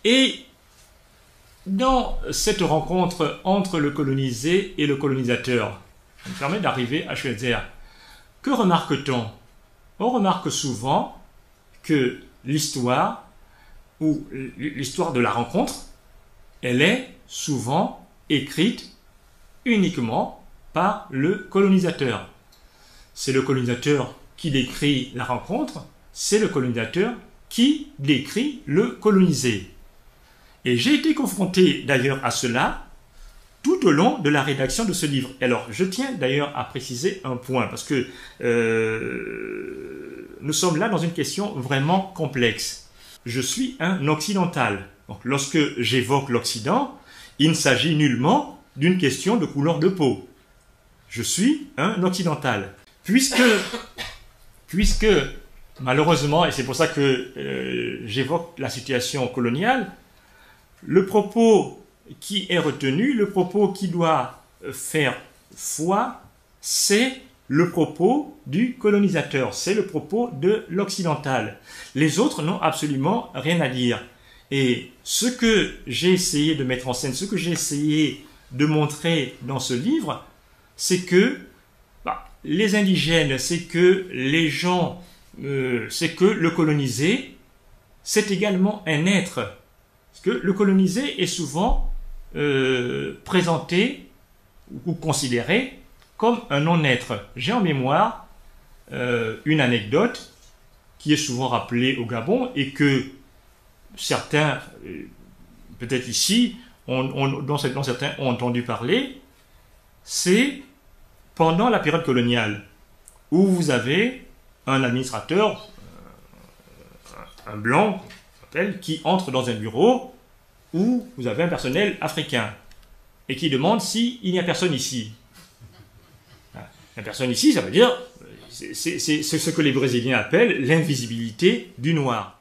Et dans cette rencontre entre le colonisé et le colonisateur, ça me permet d'arriver à Schweitzer. Que remarque-t-on? On remarque souvent que l'histoire, ou l'histoire de la rencontre, elle est souvent écrite uniquement par le colonisateur. C'est le colonisateur qui décrit la rencontre, c'est le colonisateur qui décrit le colonisé. Et j'ai été confronté d'ailleurs à cela tout au long de la rédaction de ce livre. Alors, je tiens d'ailleurs à préciser un point, parce que nous sommes là dans une question vraiment complexe. Je suis un occidental. Donc, lorsque j'évoque l'Occident, il ne s'agit nullement d'une question de couleur de peau. Je suis un occidental. Puisque malheureusement, et c'est pour ça que j'évoque la situation coloniale, le propos qui est retenu, le propos qui doit faire foi, c'est le propos du colonisateur, c'est le propos de l'occidental. Les autres n'ont absolument rien à dire. Et ce que j'ai essayé de mettre en scène, ce que j'ai essayé de montrer dans ce livre, c'est que les indigènes, c'est que les gens, c'est que le colonisé, c'est également un être. Parce que le colonisé est souvent présenté ou considéré comme un non-être. J'ai en mémoire une anecdote qui est souvent rappelée au Gabon et que certains, peut-être ici, dont certains ont entendu parler, c'est pendant la période coloniale où vous avez un administrateur, un blanc, qui entre dans un bureau où vous avez un personnel africain et qui demande s'il n'y a personne ici. La personne ici, ça veut dire, c'est ce que les Brésiliens appellent l'invisibilité du noir.